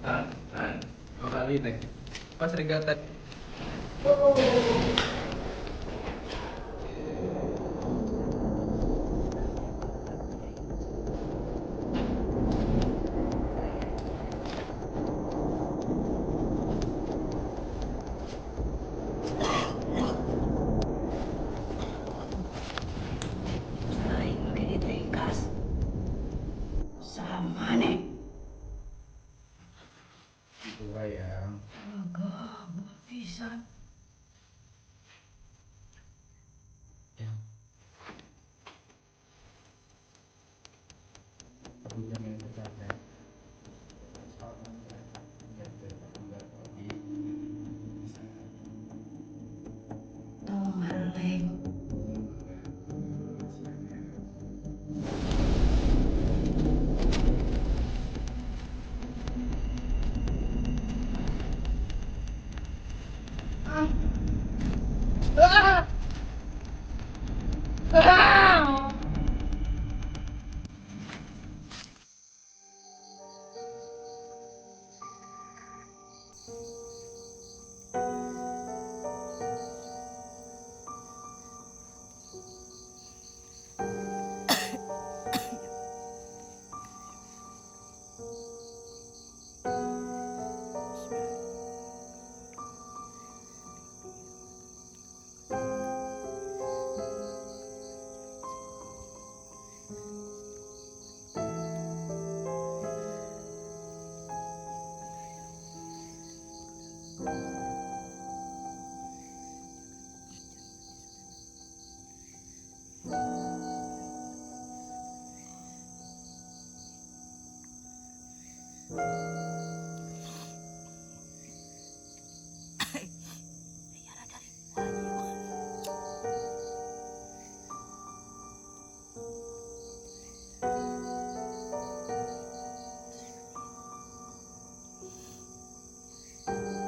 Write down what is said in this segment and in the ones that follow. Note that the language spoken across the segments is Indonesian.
Dua kali teh. Pas regatan. Sama nih. Itu yang Agak bisa. aku jangan besar teh. Tuh maling.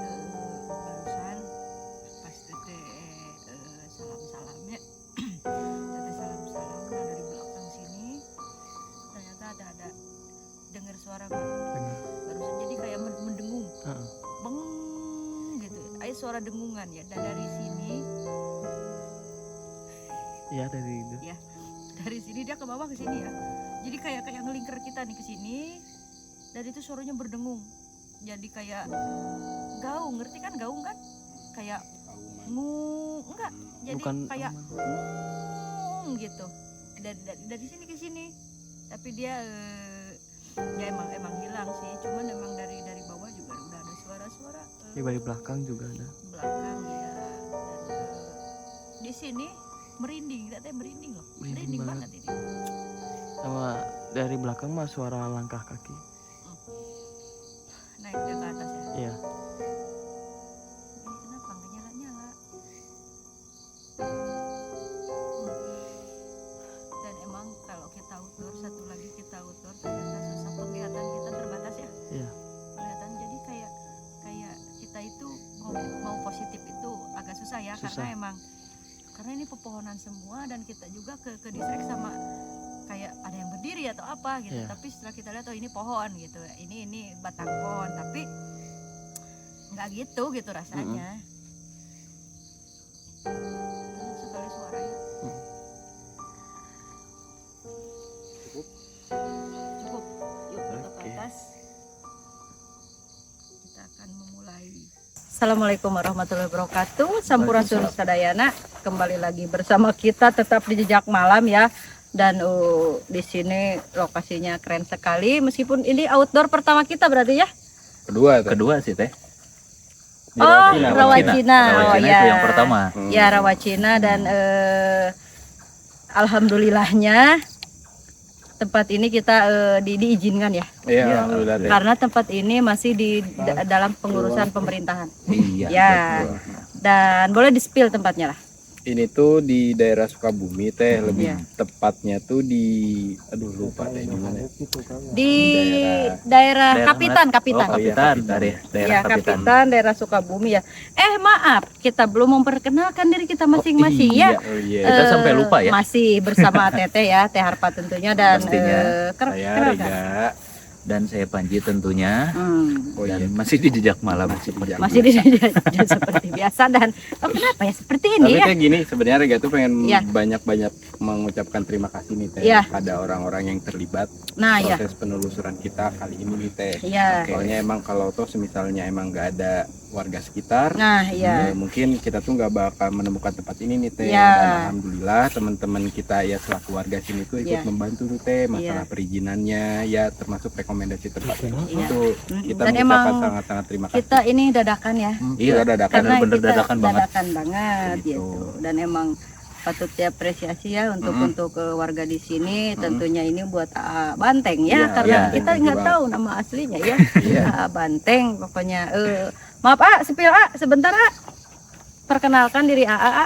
Barusan pas salam-salamnya salam-salam dari belakang sini ternyata ada dengar suara barusan jadi kayak mendengung beng gitu ayo suara dengungan ya dan dari sini Iya dari itu. ya dari sini dia ke bawah ke sini ya jadi kayak ngelingker kita nih ke sini dan itu suaranya berdengung jadi kayak gaung ngerti kan gaung kan kayak enggak jadi Bukan kayak gitu dari sini ke sini tapi dia ya emang hilang sih cuman emang dari bawah juga udah ada suara-suara Dari belakang juga ada. belakang ya dan di sini merinding katanya merinding loh merinding banget ini Sama dari belakang mah suara langkah kaki. naik dia ke atas ya Iya. ini kenapa nggak nyala-nyala dan emang kalau kita outdoor satu lagi kita outdoor ternyata susah penglihatan kita terbatas ya Iya. penglihatan jadi kayak kita itu mau positif itu agak susah ya Susah. karena ini pepohonan semua dan kita juga ke distract sama kayak ada yang berdiri atau apa gitu Iya. tapi setelah kita lihat oh ini pohon gitu ini batang pohon tapi nggak gitu rasanya sekali suaranya cukup yuk kita ke Oke. atas kita akan memulai. Assalamualaikum warahmatullahi wabarakatuh. Sampurasun sadayana. Kembali lagi bersama kita tetap di Jejak Malam ya. Dan di sini lokasinya keren sekali meskipun ini outdoor pertama kita berarti ya. Kedua sih teh. Rawacina. Oh Itu ya. yang pertama. Ya Rawacina dan alhamdulillahnya tempat ini kita diizinkan ya. Iya, alhamdulillah teh. Karena tempat ini masih di dalam pengurusan pemerintahan. Iya. Ya. betul. Dan boleh di-spill tempatnya lah. Ini tuh di daerah Sukabumi teh, lebih Iya. tepatnya tuh di lupa deh di mana. Di daerah Daerah Kapitan. Oh, Kapitan. Dari Ya, daerah Kapitan. Kapitan, daerah Sukabumi ya. Maaf, kita belum memperkenalkan diri kita masing-masing ya. Oh iya. Kita sampai lupa ya. Masih bersama Teteh ya, Teh Harpa tentunya dan Pastinya. Saya kenalkan. Rega. Dan saya Panji tentunya. Oh Dan iya. masih di jejak malam. Masih di seperti biasa dan kenapa ya seperti ini Tapi ya? kayak gini sebenarnya Rega tuh pengen Iya. banyak-banyak mengucapkan terima kasih nih Teh Iya. pada orang-orang yang terlibat Nah ya, proses penelusuran kita kali ini nih Teh. iya. Soalnya emang kalau toh misalnya emang nggak ada warga sekitar, Nah ya, mungkin kita tuh nggak bakal menemukan tempat ini nih Teh. Iya. Dan alhamdulillah teman-teman kita ya selaku warga sini tuh ikut Iya. membantu tuh Teh masalah Iya. perizinannya ya termasuk rekomendasi tempat Iya. itu kita Dan mengucapkan emang sangat-sangat terima kasih. kita ini dadakan ya. Iya, dadakan. Karena bener-bener kita dadakan banget. dadakan banget Gitu. gitu. Dan emang patut diapresiasi ya untuk warga di sini. Tentunya ini buat AA Banteng ya, Iya, karena iya. kita nggak Juga. tahu nama aslinya ya. Iya. AA Banteng pokoknya. Maaf sepil sebentar perkenalkan diri AA.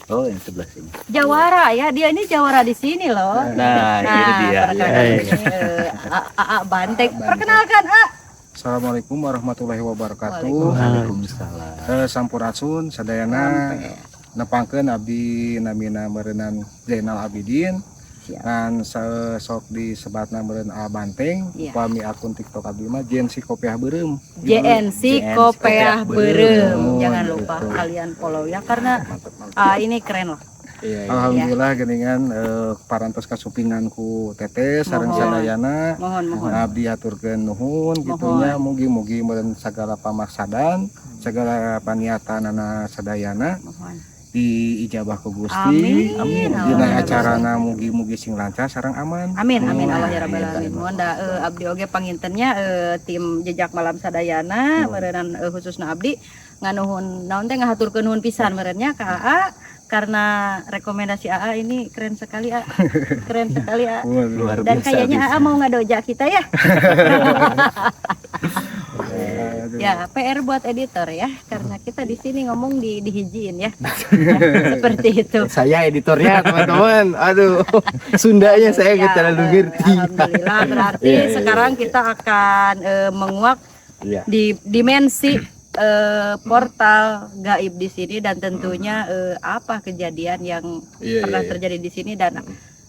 Oh, yang sebelah sini. Jawara ya, dia ini jawara di sini loh. Nah, ini dia. perkenalkan Iya. ini, AA Banteng. Perkenalkan A. Assalamualaikum warahmatullahi wabarakatuh. Waalaikumsalam. Sampurasun sadayana nepangkeun abdi namina meureunnan Zainal Abidin. Siap. Dan sok disebatna meureun A Banteng. Iya. Upami akun TikTok abdi mah JNC Kopiah Beureum. JNC Kopiah Beureum. Beureum. Jangan lupa Betul. kalian follow ya karena Mantap. ini keren loh. Iya, iya. Alhamdulillah geuningan parantos kasupingan ku Teteh sareng Mohon. sadayana. Mohon. Abdi aturkeun nuhun gitunya mugi-mugi meureun sagala pamaksadan, sagala paniatanana sadayana Mohon. diijabah ku Gusti. Amin. Amin. Dina acarana mugi-mugi sing lancar sareng aman. Amin, amin Nah, Allah ya rabbal alamin. Mohon da abdi oge pangintennya tim Jejak Malam Sadayana meureunnan khususna abdi nganuhun naon teh ngahaturkeun nuhun pisan meureunnya ka AA karena rekomendasi AA ini keren sekali A. Keren sekali A. Luar Dan biasa. kayaknya AA mau ngadoja kita ya. Aduh. Ya, PR buat editor ya karena kita di sini ngomong dihijiin ya. Ya, seperti itu. Saya editornya teman-teman. Aduh, Sundanya saya nggak terlalu ngerti. Alhamdulillah berarti sekarang kita akan menguak Iya. di dimensi portal gaib di sini dan tentunya apa kejadian yang Iya, pernah iya, iya. terjadi di sini dan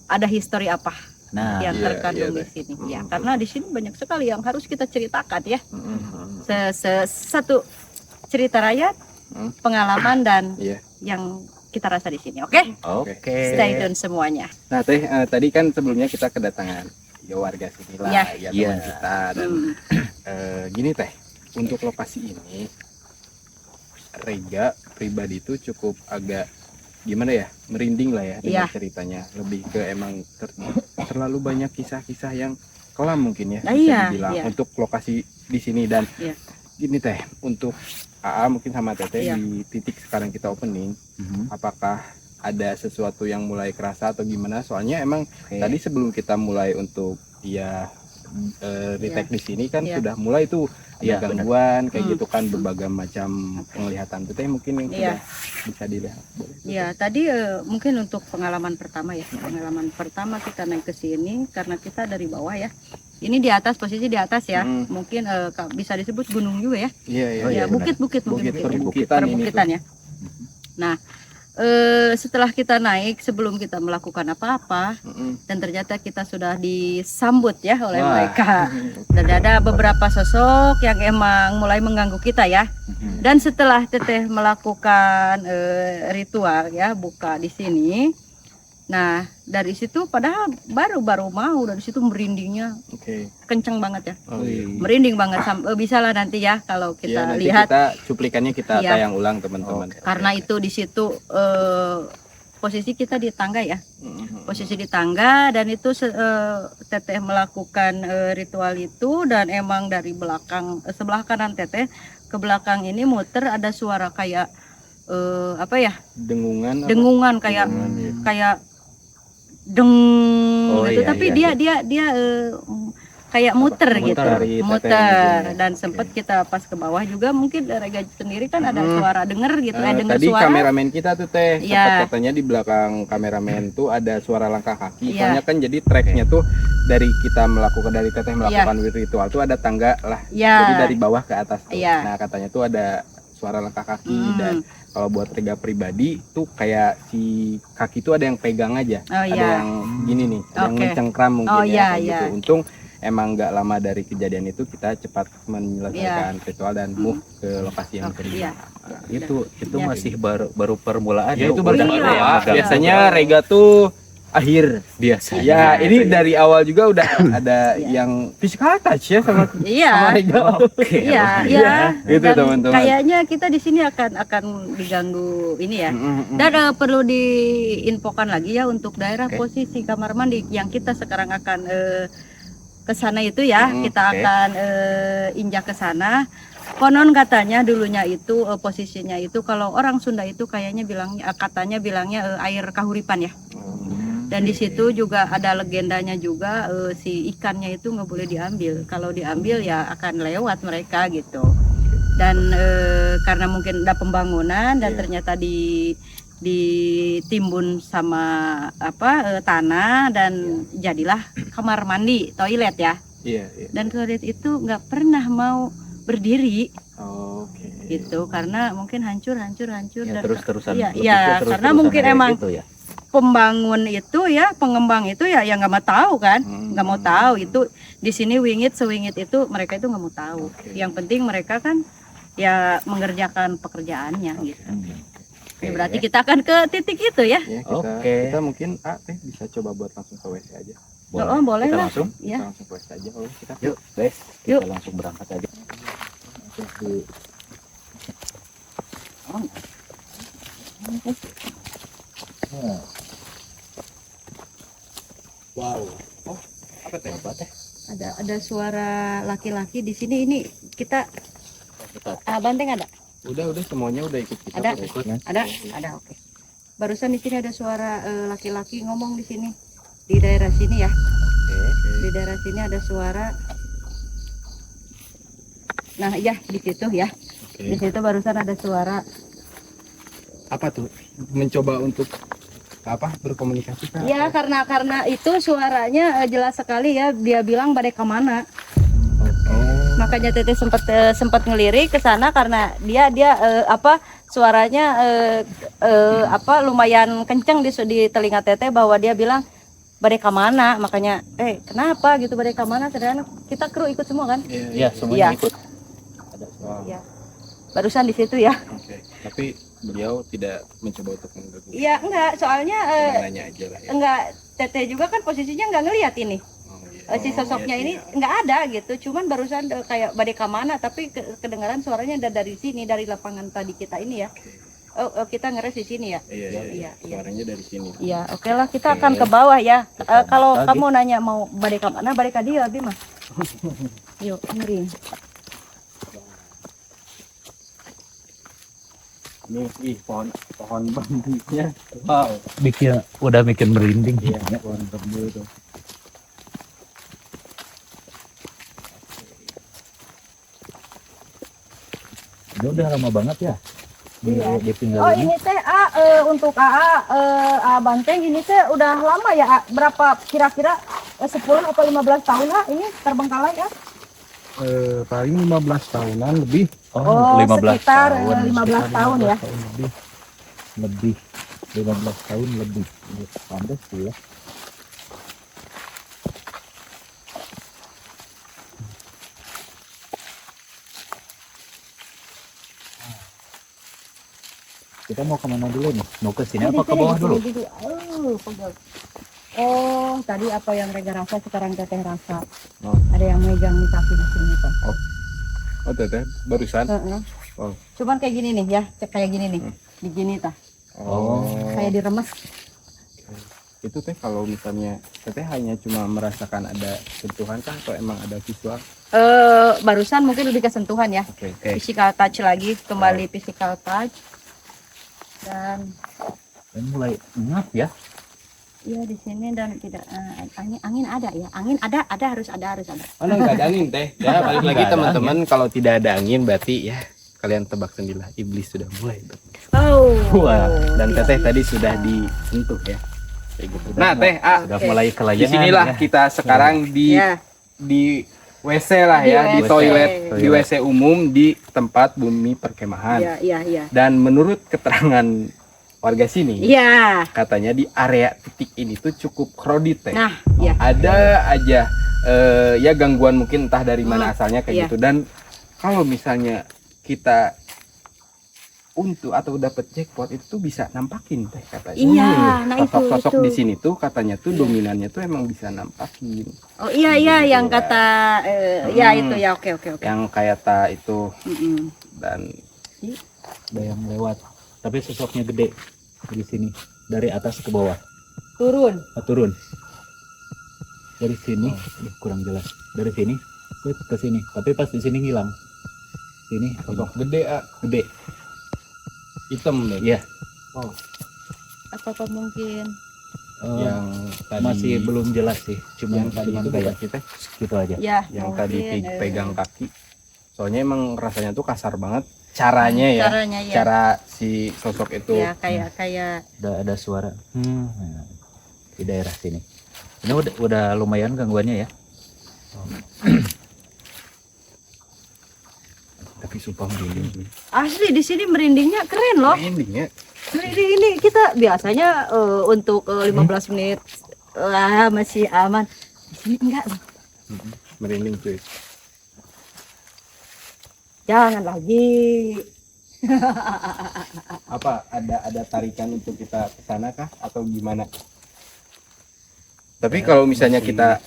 ada histori apa Nah, yang iya, terkandung iya, di sini ya karena di sini banyak sekali yang harus kita ceritakan ya Mm-mm. satu cerita rakyat pengalaman dan Iya. yang kita rasa di sini oke oke. stay tune semuanya Nah Teh, tadi kan sebelumnya kita kedatangan ya warga sini lah, Iya. ya Iya. teman kita dan gini Teh, untuk lokasi ini Rega pribadi itu cukup agak gimana ya, merinding lah ya dengan Iya. ceritanya, lebih ke emang terlalu banyak kisah-kisah yang kelam mungkin ya Nah, bisa iya, dibilang iya. untuk lokasi di sini dan Iya. gini Teh, untuk AA mungkin sama Teteh Iya. di titik sekarang kita opening, Mhm. apakah ada sesuatu yang mulai kerasa atau gimana? Soalnya emang Oke. tadi sebelum kita mulai untuk ya retake di sini kan Iya. sudah mulai tuh Iya, ada gangguan kayak Hmm. gitu kan, berbagai macam penglihatan Teteh mungkin yang Iya. sudah bisa dilihat. Boleh. Ya, tadi mungkin untuk pengalaman pertama ya. Pengalaman pertama kita naik ke sini karena kita dari bawah ya. Ini di atas, posisi di atas ya. Hmm. Mungkin bisa disebut gunung juga ya. Iya, iya. Oh, Ya, iya, benar. bukit-bukit mungkin Bukit bukit. perbukitan ini Perbukitan tuh. ya. Nah, setelah kita naik sebelum kita melakukan apa-apa Mm-mm. dan ternyata kita sudah disambut ya oleh Wah. mereka. Dan ada beberapa sosok yang emang mulai mengganggu kita ya. Mhm. Dan setelah Teteh melakukan ritual ya buka di sini, nah dari situ padahal baru mau dari situ merindingnya Oke. kenceng banget ya, Oh, iya. merinding banget. Bisa lah nanti ya kalau Iya, kita nanti lihat kita cuplikannya kita Iya. tayang ulang teman-teman. karena itu di situ posisi kita di tangga ya, Mhm. posisi di tangga dan itu Teteh melakukan ritual itu dan emang dari belakang sebelah kanan Teteh ke belakang ini muter ada suara kayak apa ya? Dengungan apa? Dengungan kayak Dengungan, iya. kayak deng Oh, gitu iya, tapi iya, dia kayak muter Muter gitu dari teteh muter mungkin ya. dan sempat kita pas ke bawah juga mungkin Rega sendiri kan ada suara denger gitu denger Tadi suara kameramen kita tuh Teh, Iya. sempat katanya di belakang kameramen tuh ada suara langkah kaki. Iya. Soalnya kan jadi tracknya tuh dari kita melakukan dari Teteh melakukan ritual tuh ada tangga lah. ya Jadi dari bawah ke atas tuh. Iya. Nah katanya tuh ada suara langkah kaki Hmm. dan kalau buat Rega pribadi tuh kayak si kaki tuh ada yang pegang aja, Oh, ada iya. yang gini nih, ada yang Oke. mencengkram mungkin Oh, ya iya, kayak iya. gitu. Untung emang nggak lama dari kejadian itu kita cepat menyelesaikan ritual dan move ke lokasi yang kedua. Iya. Nah, Itu Ya. masih baru permulaan. ya itu baru Iya. pertama. Iya. Biasanya rega tuh akhir biasa. ya ini dari awal juga udah ada yang physical touch ya sama Iya. rega. Iya, iya. Itu Dan teman-teman. kayaknya kita di sini akan diganggu ini ya. Dan perlu diinfokan lagi ya untuk daerah posisi kamar mandi yang kita sekarang akan ke sana itu ya. Kita akan injak ke sana. Konon katanya dulunya itu posisinya itu kalau orang Sunda itu kayaknya bilangnya air kahuripan ya. Dan di situ juga ada legendanya juga si ikannya itu nggak boleh diambil. Kalau diambil ya akan lewat mereka gitu. Dan karena mungkin ada pembangunan dan ternyata ditimbun sama tanah dan jadilah kamar mandi, toilet ya. Iya, iya. Dan toilet itu nggak pernah mau berdiri Oke. gitu karena mungkin hancur Ya, dan terus-terusan. Iya, lebih iya, ke karena terus-terusan mungkin kayak emang gitu ya. pembangun itu ya pengembang itu ya nggak mau tahu kan, nggak mau tahu itu di sini sewingit itu mereka itu nggak mau tahu. Yang penting mereka kan ya mengerjakan pekerjaannya gitu. Ya, berarti kita akan ke titik itu ya. Ya, Oke. kita mungkin bisa coba buat langsung ke WC aja. Oh, boleh Kita lah. langsung. Ya. Kita langsung ke WC aja. Oh, kita Yuk, guys. Kita Yuk. langsung berangkat aja. Wow. Oh, apa teh? Apa teh? Ada suara laki-laki di sini ini kita banteng ada? Udah semuanya udah ikut kita. Ada? kok, ikut. Ada, oke. Barusan di sini ada suara laki-laki ngomong di sini di daerah sini ya. Di daerah sini ada suara. Nah, ya di situ ya. Di situ barusan ada suara. Apa tuh? Mencoba untuk berkomunikasi kan? Ya karena itu suaranya jelas sekali ya. Dia bilang badai kemana. Makanya Teteh sempat ngelirik ke sana karena dia suaranya lumayan kenceng di telinga Teteh bahwa dia bilang badai kemana. Makanya kenapa gitu badai kemana? Sedangkan kita kru ikut semua kan? Iya, semuanya Iya. ikut. Iya. Barusan di situ ya. Oke. Tapi beliau tidak mencoba untuk mengganggu. Iya enggak, soalnya Nanya aja lah ya. enggak Teteh juga kan posisinya enggak ngelihat ini. Oh, iya. Si sosoknya ini enggak ada gitu. Cuman barusan kayak badai kemana tapi kedengaran suaranya dari sini dari lapangan tadi kita ini ya. Kita ngeres di sini ya. Iya. Suaranya dari sini. Iya, oke lah kita akan ke bawah ya. Kalau kamu nanya mau badai kemana, badai ka dia Bima. Yuk, ngeri. Nih, pohon bambunya. Wow. Udah bikin merinding. Iya, pohon bambu tuh. Ini udah lama banget ya. Ditinggal Oh ini. ini teh untuk Banteng ini teh udah lama ya berapa kira-kira 10 atau 15 tahun ini terbengkalai ya? Paling 15 tahunan lebih. Oh, 15 sekitar tahun. 15 tahun ya. Lebih 15 tahun lebih. Pantes tuh ya. Kita mau kemana dulu nih? Mau ke sini apa ke bawah dulu? Oh, pegel. Oh, tadi apa yang Rega rasa sekarang Teteh rasa. Oh. Ada yang megang di kaki di sini Pak. Oh, teteh barusan. Oh. Cuman kayak gini nih ya, kayak gini nih. Begini tah. Oh. Kayak diremes. Itu teh kalau misalnya teteh hanya cuma merasakan ada sentuhan kah atau emang ada visual? Barusan mungkin lebih ke sentuhan ya. Oke. Physical touch lagi, kembali physical touch. Dan mulai ngap ya. iya di sini dan tidak angin ada ya. Angin ada harus ada. Oh, nggak ada angin teh. Ya, balik lagi teman-teman, kalau tidak ada angin berarti ya kalian tebak sendirilah, iblis sudah mulai. Oh. Wah, dan teteh tadi sudah disentuh ya. Kayak gitu. Nah, teh, Sudah mulai di kelayangan. sinilah ya. kita sekarang Ya. di WC lah ya, di WC. toilet, di WC umum di tempat Bumi Perkemahan. Iya. Dan menurut keterangan warga sini. Iya. Katanya di area titik ini tuh cukup crowded teh. Nah, ya. Ada aja ya gangguan mungkin entah dari mana asalnya kayak iya. gitu. Dan kalau misalnya kita untuk atau dapat jackpot itu tuh bisa nampakin teh katanya. Iya, nah itu, Sosok-sosok itu. di sini tuh katanya tuh dominannya tuh emang bisa nampakin. Oh iya iya Gitu yang ya. kata ya itu ya oke. Yang kayak ta itu Mm-mm. dan Ada yang lewat. Tapi sosoknya gede di sini. Dari atas ke bawah. Turun. Turun. Dari sini, kurang jelas. Dari sini ke sini. Tapi pas di sini hilang. Sini sosok gede gede. hitam deh. Iya. Apa mungkin? Yang tadi Masih belum jelas sih. yang Cuma tadi itu kayak kita gitu aja. Ya, yang mungkin, tadi pegang kaki. Soalnya emang rasanya tuh kasar banget caranya ya. Caranya ya. Cara si sosok itu. Ya kayak Ada suara. Nah, di daerah sini. Ini udah lumayan gangguannya ya. Tapi sumpah merinding. asli di sini merindingnya keren loh. Merinding ya. Merinding ini kita biasanya untuk 15 menit masih aman. Di sini enggak loh. Merinding cuy. Jangan lagi. Apa ada tarikan untuk kita ke sana kah atau gimana? Tapi kalau misalnya kita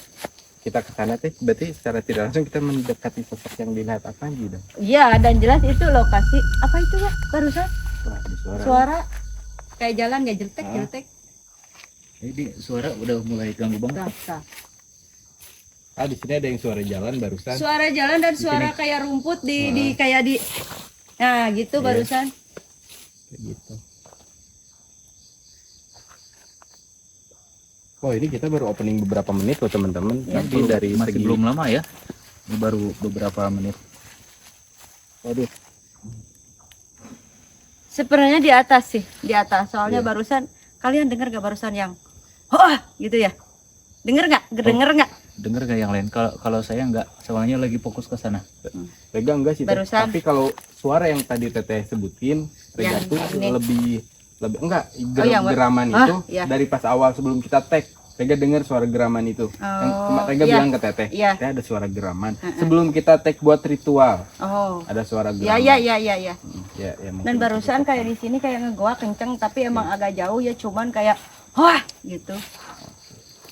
ke sana teh berarti secara tidak langsung kita mendekati sosok yang dilihat apa gitu. Iya dan jelas itu lokasi apa itu ya barusan Wah, ada suara. suara kayak jalan ya jeltek. Jadi suara udah mulai ganggu banget. Rasa. Ah, di sini ada yang suara jalan barusan. Suara jalan dan suara kayak rumput di kayak di nah gitu Iya. barusan. Kayak gitu. Oh, ini kita baru opening beberapa menit loh teman-teman. Ya. Tapi dari Masih segi belum lama ya. Ini baru beberapa menit. Waduh, Sebenarnya di atas sih, di atas. Soalnya Iya. barusan kalian dengar gak barusan yang oh gitu ya? Dengar nggak? Dengar nggak? Dengar gak yang lain? Kalau saya nggak, soalnya lagi fokus ke sana. Rega enggak sih, Teh. Barusan. Tapi kalau suara yang tadi Teteh sebutin, Rega Yang tuh ini. lebih enggak yang geraman ah, itu iya. dari pas awal sebelum kita tag. Rega dengar suara geraman itu. Yang Rega iya. bilang ke Teteh, Iya. Teteh ada suara geraman. Sebelum kita tag buat ritual, Oh. ada suara Ya geraman. ya. Ya, mungkin Dan barusan itu. kayak di sini kayak ngegoa kenceng tapi emang agak jauh ya cuman kayak wah gitu.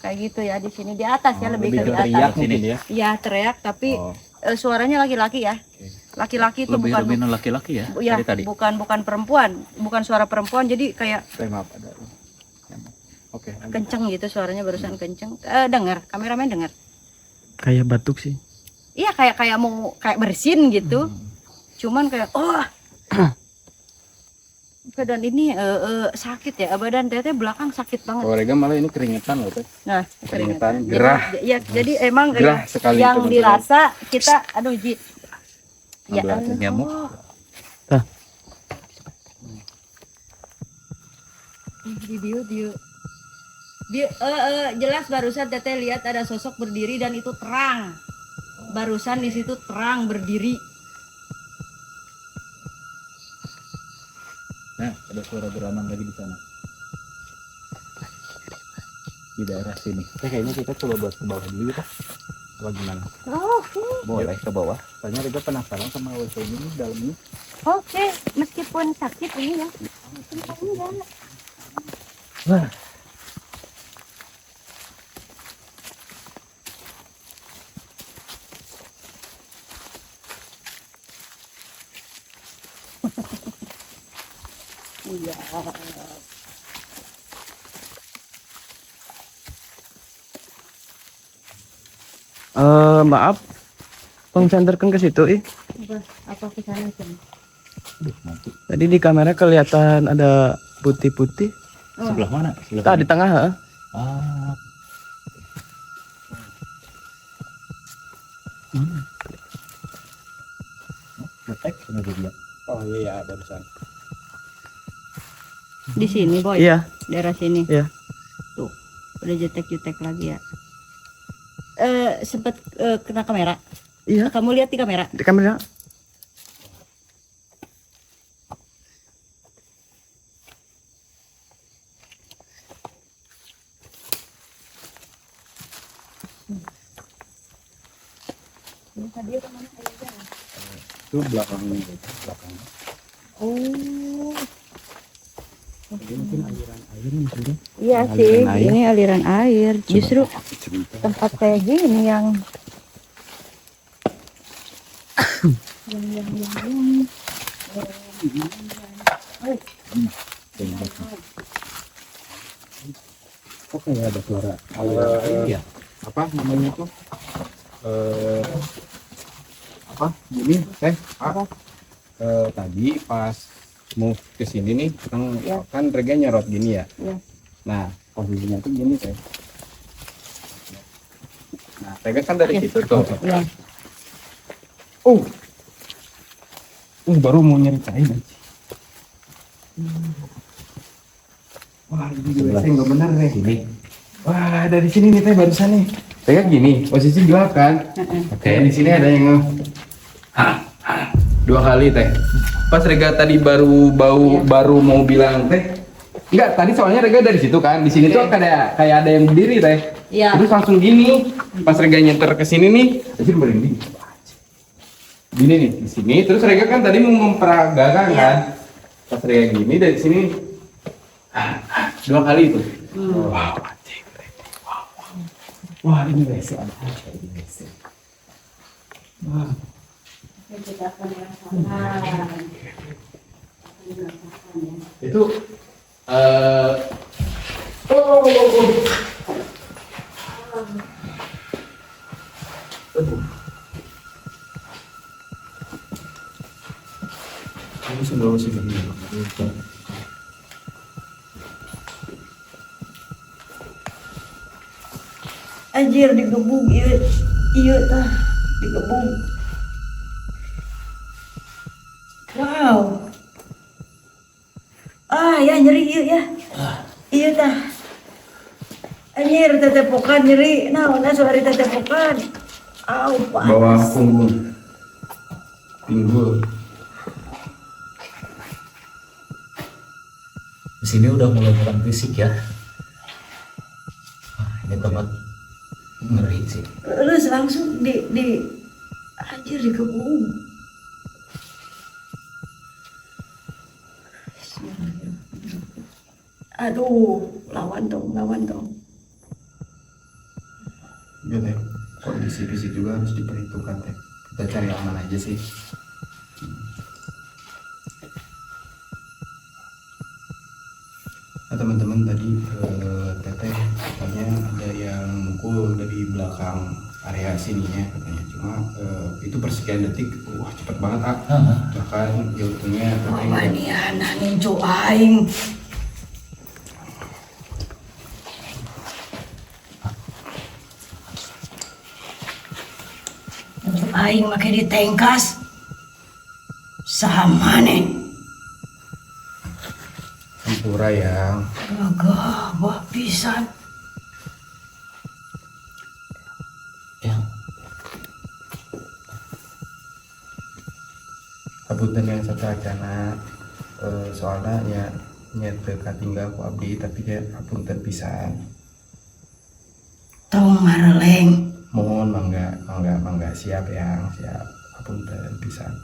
Kayak gitu ya di sini di atas ya lebih ke di teriak atas. mungkin ya. Iya teriak tapi Oh, suaranya laki-laki ya. Laki-laki itu Lebih bukan dominan laki-laki ya ya, dari tadi. bukan perempuan, bukan suara perempuan jadi kayak Teh, maaf ada. Oke, lanjut. kenceng gitu suaranya barusan kenceng. Dengar, kameramen dengar. Kayak batuk sih. Iya kayak mau kayak bersin gitu. Cuman kayak dan ini sakit ya badan Teteh belakang sakit banget. Kalau Rega malah ini keringetan loh, Teh. Nah, Keringetan, Jadi- gerah. Ya, jadi emang Gerah sekali, yang teman-teman. dirasa kita aduh Ji. Ya Ambil Allah. nyamuk. Dia jelas barusan Teteh lihat ada sosok berdiri dan itu terang. Barusan di situ terang berdiri. Nah, ada suara geraman lagi di sana. Di daerah sini. Teh, kayaknya kita coba buat ke bawah dulu ya. Apa gimana? Oke. Boleh ke bawah. Soalnya Rega penasaran sama WC ini dalamnya. Oke, meskipun sakit ini ya. Enggak. Iya. Maaf. Tolong sandarkan ke situ, Apa ke sana sih? Aduh, nanti. Tadi di kamera kelihatan ada putih-putih. Sebelah mana? Sebelah Tadi di mana? tengah, ha? Ah. Letek sudah dia. Oh iya, barusan. Di sini, Boy. Iya. Daerah sini. Iya. Tuh, udah jutek-jutek lagi ya. Sempet kena kamera. Iya. Kamu lihat di kamera? Di kamera. tadi kemana airnya? Itu belakang. Oh. Ini mungkin aliran air nih sudah. Iya sih, ini aliran air. Justru tempat kayak gini yang Kok kayak ada suara ya? Apa namanya itu? Apa? Gini, teh. Tadi pas mau ke sini nih, kan Rega nyerot gini ya. Iya. Nah, posisinya tuh gini, teh. Nah, Rega kan dari situ tuh. ya. Baru mau nyeritain aja. Wah, ini juga saya nggak benar nih. Ini. Wah, dari sini nih teh barusan nih. Teh gini, posisi gelap kan. Oke, di sini ada yang 2 kali teh. Pas Rega tadi baru mau bilang teh. Enggak, tadi soalnya Rega dari situ kan. Di sini tuh kayak ada yang berdiri teh. Iya. Terus langsung gini. Pas Rega nyeter ke sini nih, aja merinding. Gini nih di sini. Terus Rega kan tadi mau memperagakan kan. Pas Rega gini dari sini 2 kali itu. Wow, anjing. Wah, ini WC. Wah. Itu ini sudah segini. Anjir digebuk iya tah digebuk. Wow. Ya nyeri iya ya. Iya tah. Anjir tetepokan nyeri. Naon suara tetepokan. Panas. Bawah punggung. Pinggul. Di sini udah mulai kurang fisik ya. Ini tempat ngeri sih. Terus langsung di anjir digebuk. Aduh, lawan dong. Ya teh, kondisi fisik juga harus diperhitungkan teh. Kita cari aman aja sih. Nah teman-teman tadi teteh katanya ada yang mukul dari belakang area sininya katanya. Cuma itu persekian detik, wah cepet banget bahkan jauhnya teteh Mawanian ninjo aing. Aing make ditengkas sama nih Sampura yang gagah wah pisan Ya, kabutan yang satracana soalnya ya nyete katinggal ku abdi tapi dia hapunten pisan. tong mareleng Mohon mangga siap yang siap hapunten pisan.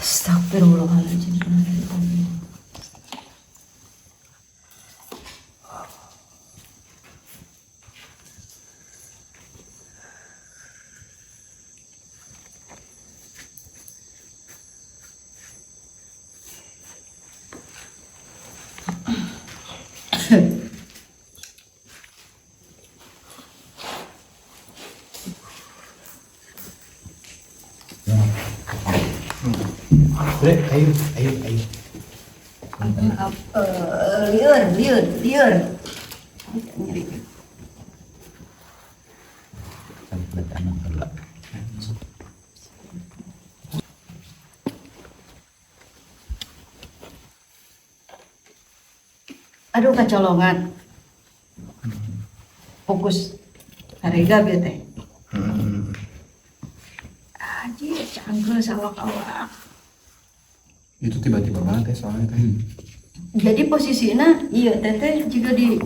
Astagfirullahaladzim. Bre, ayo. Liur. Nyeri. Aduh kecolongan. Fokus harga bieu teh. Aji canggul sawak-awak. Itu tiba-tiba banget ya soalnya teh. Jadi posisinya iya teteh juga di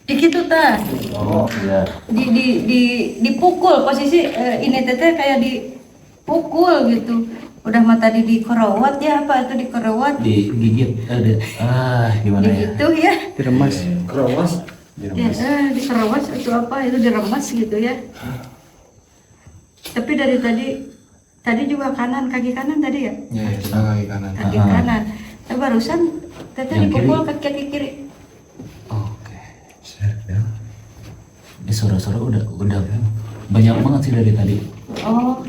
kitu tah. Oh iya. Dipukul posisi ini teteh kayak dipukul gitu. Udah mah tadi dikorowat ya apa itu dikorowat Digigit gimana ya? gitu ya. Diremas. Kerowas. Ya, dikerewas itu apa itu diremas gitu ya. Tapi dari tadi juga kanan kaki kanan tadi ya. Ya, kita kaki kanan. Kaki kanan. Nah, barusan teteh Yang dipukul kiri. kaki kiri. Oke. Ini suara-suara udah banyak banget sih dari tadi. Oh,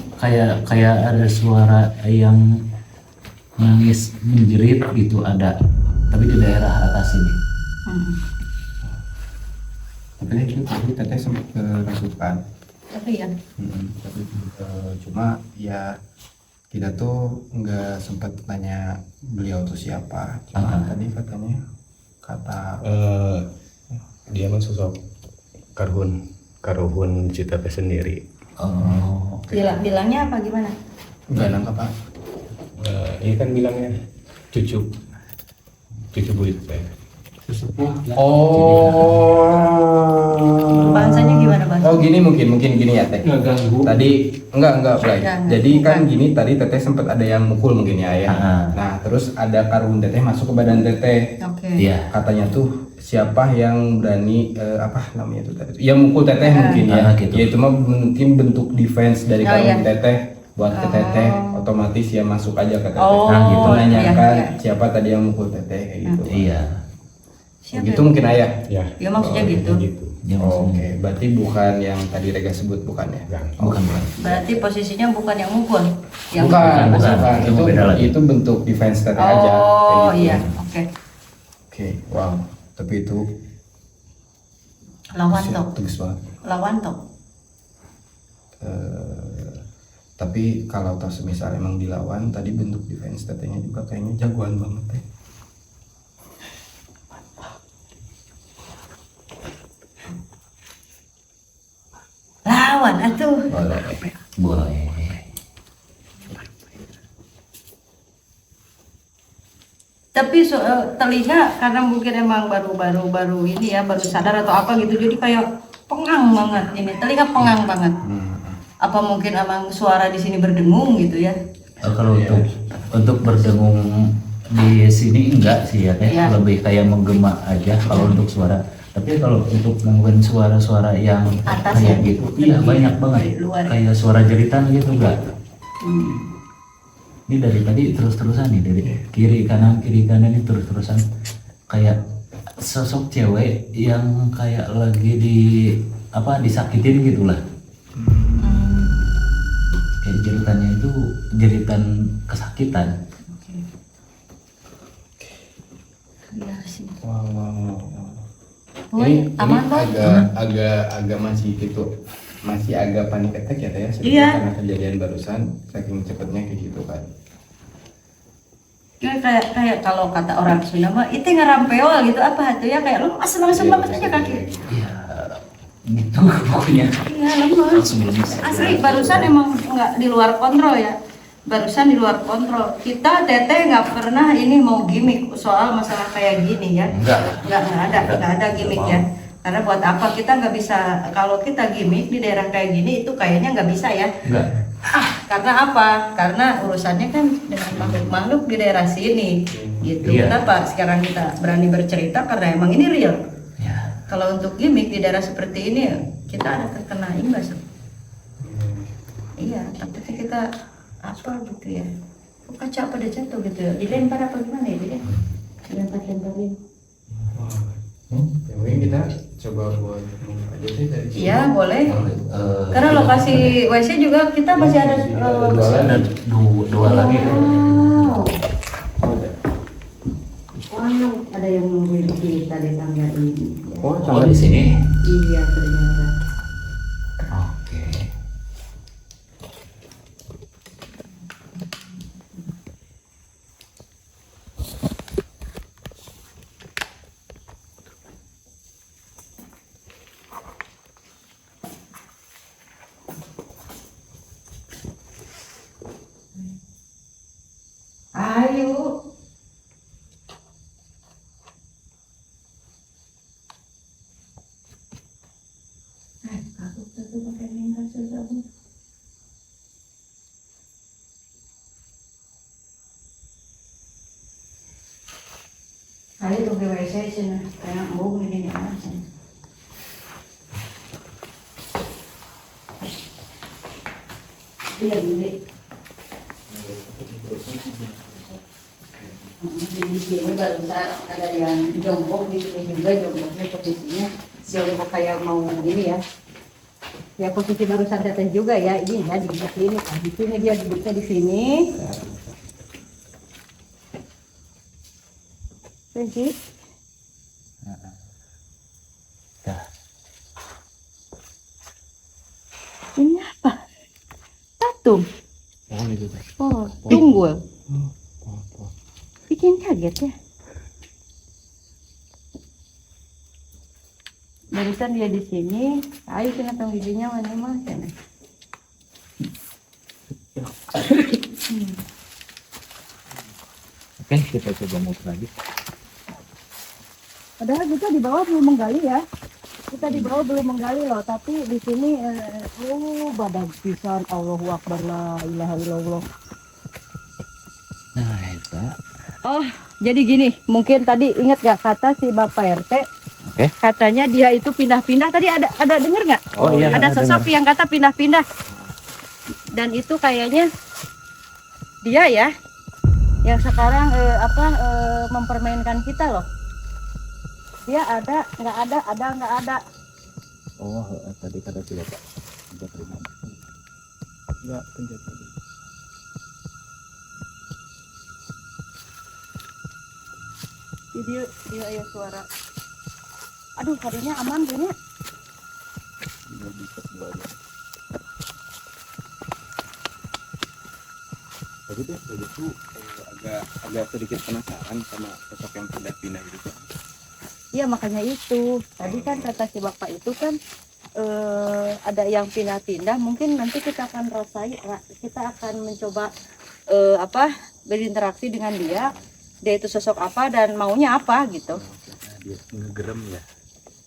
Kayak ada suara yang nangis menjerit gitu ada, tapi di daerah atas ini. Tapi itu tadi teteh sempat kerasukan. tapi ya. Tapi cuma ya kita tuh nggak sempat tanya beliau tuh siapa. Cuma tadi katanya kata Dia mah sosok karuhun cita teh sendiri. Oh. Bilangnya apa gimana? nggak nangkap Pak. Ini kan bilangnya cucu buyut saya. Bahasanya gimana bahasa? Oh gini mungkin gini ya teh. Ngeganggu. Tadi enggak Blay. Enggak. Jadi kan gini tadi teteh sempat ada yang mukul mungkin ya. Ah. Nah terus ada karung teteh masuk ke badan teteh. Oke. Iya. Katanya tuh siapa yang berani apa namanya itu tadi? Yang mukul teteh mungkin ya. Gitu. Ya itu mah mungkin bentuk defense dari Oh, karung iya. teteh buat ke teteh. Otomatis ya masuk aja ke teteh. Oh, Nah gitu iya, nanyakan iya. siapa tadi yang mukul teteh kayak gitu. Iya. Siapa Gitu ya? mungkin ayah. Ya. Ya maksudnya gitu. Ya, Oh, maksudnya. Oke, berarti bukan yang tadi Rega sebut bukan ya? Bukan. Berarti posisinya bukan yang mukul. Yang Bukan. Itu beda lagi. Itu bentuk defense teteh aja. kayak Oh gitu. iya, oke. Oke, wow. Tapi itu Lawan tok. Tegas banget. Lawan tok. Tapi kalau toh semisal emang dilawan, tadi bentuk defense tetehnya juga kayaknya jagoan banget ya. Lawan atuh. Boleh. Tapi telinga karena mungkin emang baru ini ya, baru sadar atau apa gitu. Jadi kayak pengang banget ini. Telinga pengang banget. Apa mungkin emang suara di sini berdengung gitu ya? Kalau untuk berdengung di sini enggak sih ya teh, Iya. lebih kayak menggema aja kalau untuk suara. Tapi kalau untuk gangguan suara-suara yang Atas kayak ya? gitu, iya banyak banget. Dari luar. Kayak suara jeritan gitu enggak. Ini dari tadi terus-terusan nih, dari kiri kanan ini terus-terusan kayak sosok cewek yang kayak lagi disakitin gitulah. Kayak jeritannya itu jeritan kesakitan. Biar sih. Wow. Boy, aman Boy? agak masih gitu. Masih agak panik attack ya teh ya. Seperti Iya. Karena kejadian barusan saking cepatnya kayak gitu kan. Ya, kayak kalau kata orang Sunda mah itu ngerampeol gitu apa itu ya kayak lemas langsung lemas aja kaki. Iya, gitu pokoknya. Iya lemas. Langsung lemes. Asli barusan emang nggak di luar kontrol ya. Barusan di luar kontrol. Kita teteh nggak pernah ini mau gimmick soal masalah kayak gini ya. Nggak ada gimmick ya. Karena buat apa kita nggak bisa kalau kita gimmick di daerah kayak gini itu kayaknya nggak bisa ya. Enggak. Karena apa? Karena urusannya kan dengan makhluk-makhluk di daerah sini gitu. Iya. Kenapa sekarang kita berani bercerita karena emang ini real. Ya. Kalau untuk gimmick di daerah seperti ini kita ada terkena imbas. Iya, takutnya kita apa gitu ya. Kok kaca pada jatuh gitu ya. Dilempar apa gimana ya dia? Dilempar-lemparin. Ya mungkin kita coba buat aja sih dari sini. Iya, boleh. Eh, Karena lokasi WC juga kita masih ada ada dua lagi. Wow. Wow, ada yang nungguin kita di tangga ini. Oh, Oh di sini. Iya ternyata. Oke. Ayo. Aku tuh pakai minyak sabun. Ayo tuh ke WC sana, kayak mau ini aja. Iya ini. Di sini baru ada yang jongkok di sini juga, jongkoknya posisinya jongkok kayak mau ini ya. Ya posisi barusan teteh juga ya, ini ya di sini. Nah, di sini dia duduknya di sini. Jadi, Dah. ini apa? Patung. Oh itu teh. Oh, tunggul. Oh. Bikin kaget ya. Barusan dia di sini. Ayo kita tunggu giginya mana mas? Oke, kita coba muter lagi. Padahal kita di bawah belum menggali ya. Kita di bawah belum menggali loh, tapi di sini badan pisan, Allahu Akbar, la ilaha illallah. Nah, itu. Oh, jadi gini, mungkin tadi ingat gak kata si Bapak RT? Oke. Katanya dia itu pindah-pindah. Tadi ada denger nggak? Oh iya, Ada sosok yang kata pindah-pindah. Dan itu kayaknya dia ya, yang sekarang mempermainkan kita loh. Dia ada, nggak ada, nggak ada. Oh, tadi kata tidak Pak. Tidak terima. Enggak pencet tadi. Dia ya suara. Aduh, tadinya aman kayaknya. Ini bisa semuanya. Tadi tuh agak sedikit penasaran sama sosok yang pindah-pindah itu Pak. Iya makanya itu. Tadi kan kata si Bapak itu kan ada yang pindah-pindah. Mungkin nanti kita akan kita akan mencoba berinteraksi dengan dia. Dia itu sosok apa dan maunya apa gitu. Dia ngegerem ya.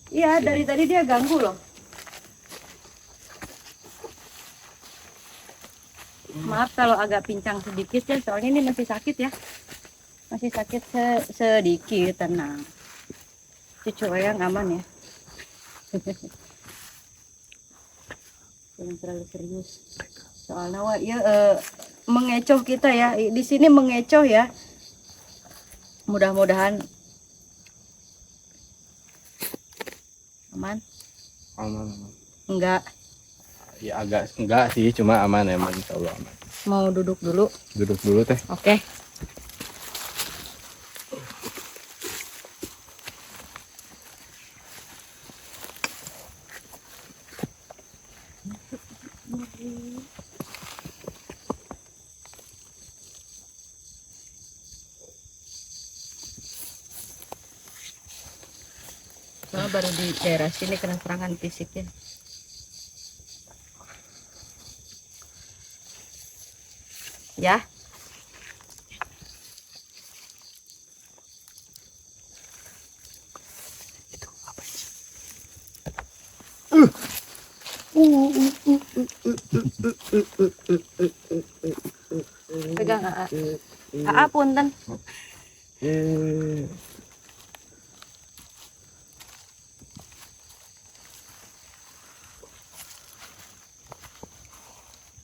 Iya, dari tadi dia ganggu loh. Maaf kalau agak pincang sedikit ya, soalnya ini masih sakit ya. Masih sakit sedikit, tenang. Cucu yang aman ya. Jangan terlalu serius. Soalnya mengecoh kita ya. Di sini mengecoh ya. Mudah-mudahan aman. Aman. Enggak. Ya agak enggak sih, cuma aman emang insyaallah aman. Mau duduk dulu. Duduk dulu teh. Oke. Soalnya baru di daerah sini kena serangan fisiknya. Ya. Itu apa sih? Pegang AA. AA punten.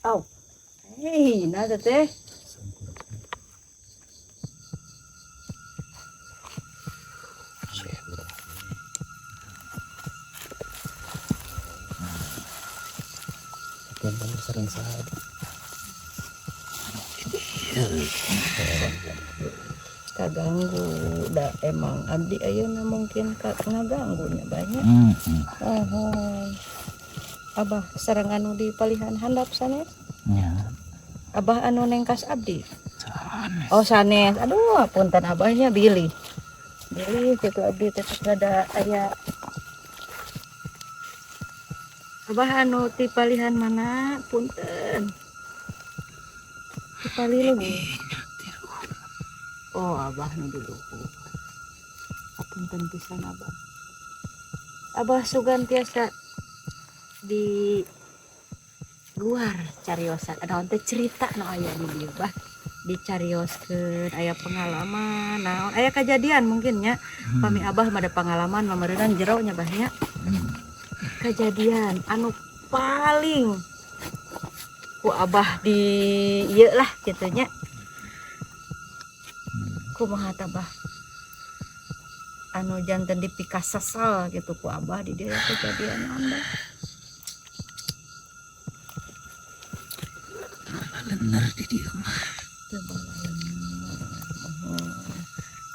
Oh. Hei, nada teh. Yang paling sering saat. Kaganggu, dah emang abdi ayeuna mungkin ngaganggunya banyak. Abah sareng anu di palihan handap sanes. Ya. Abah anu nengkas abdi. Oh sanes. Aduh, punten abahnya Billy. Billy itu abdi tetep ada aya. Abah anu ti palihan mana? Punten. Ti palilu. Oh, abah nu dulu. Apunten pisan abah. Abah sugan tiasa di luar cariosan. Naon teh cerita nu aya di dieu bah. Dicarioskeun aya pengalaman, naon aya kejadian mungkin nya. Pami abah mah ada pengalaman mameureunang jero nya bah nya. Kejadian anu paling ku abah di ieu lah kitu nya. Kumaha tah bah? Anu janten dipikas sesal gitu ku abah di dia kejadian anda. Bener di dia mah. Coba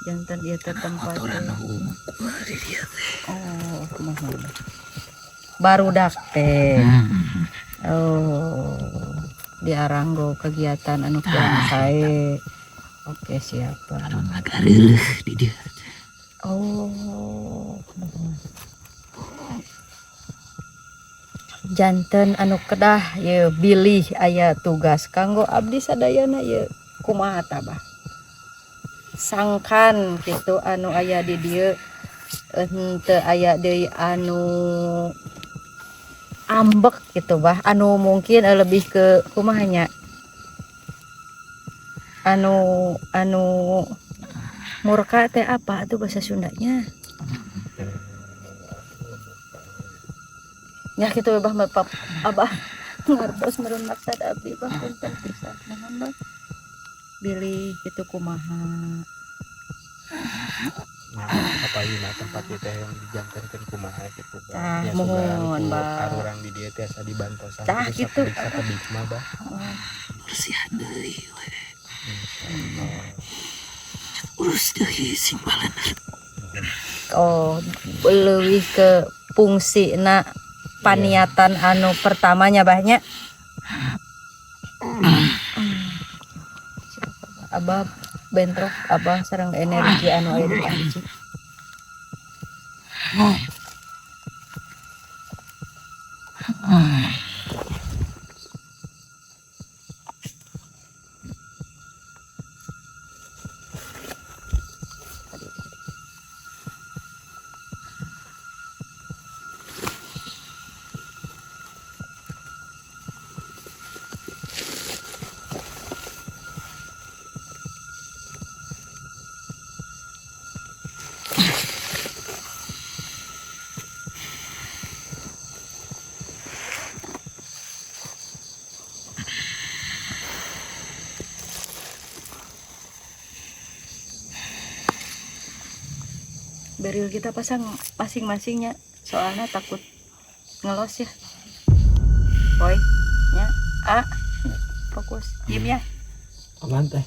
janten dia ke tempatnya. Di dia teh. Oh, kumaha? Barudak teh. Oh, di Aranggo kegiatan anu kian sae. Oke, siapa? Anu ngagareuh di dia. Oh. Janten anu kedah ye bilih aya tugas kanggo abdi sadayana ye kumaha tah bah? Sangkan gitu anu aya di dieu henteu aya deui anu ambek gitu bah, anu mungkin lebih ke kumaha nya? Anu murka teh apa tuh bahasa Sundanya? Ya gitu bah Bapak abah ngartos meureun maksud abdi bah punten pisan naon bah bilih kitu kumaha. Apa ieu tempat ieu teh yang dijantankeun kumaha gitu Tah, Ya mohon, sugan ku Bah. arurang di dieu tiasa dibantosan Tah, terus gitu. sakedik mah bah. Bersihan deui we. Urus deui simbalan. Oh, leuwih ke fungsina paniatan anu pertamanya bahnya. Abah bentrok abah sareng energi anu aya di panci. Beril kita pasang masing-masingnya soalnya takut ngelos ya. Boy, nya, fokus, diem ya. Aman teh.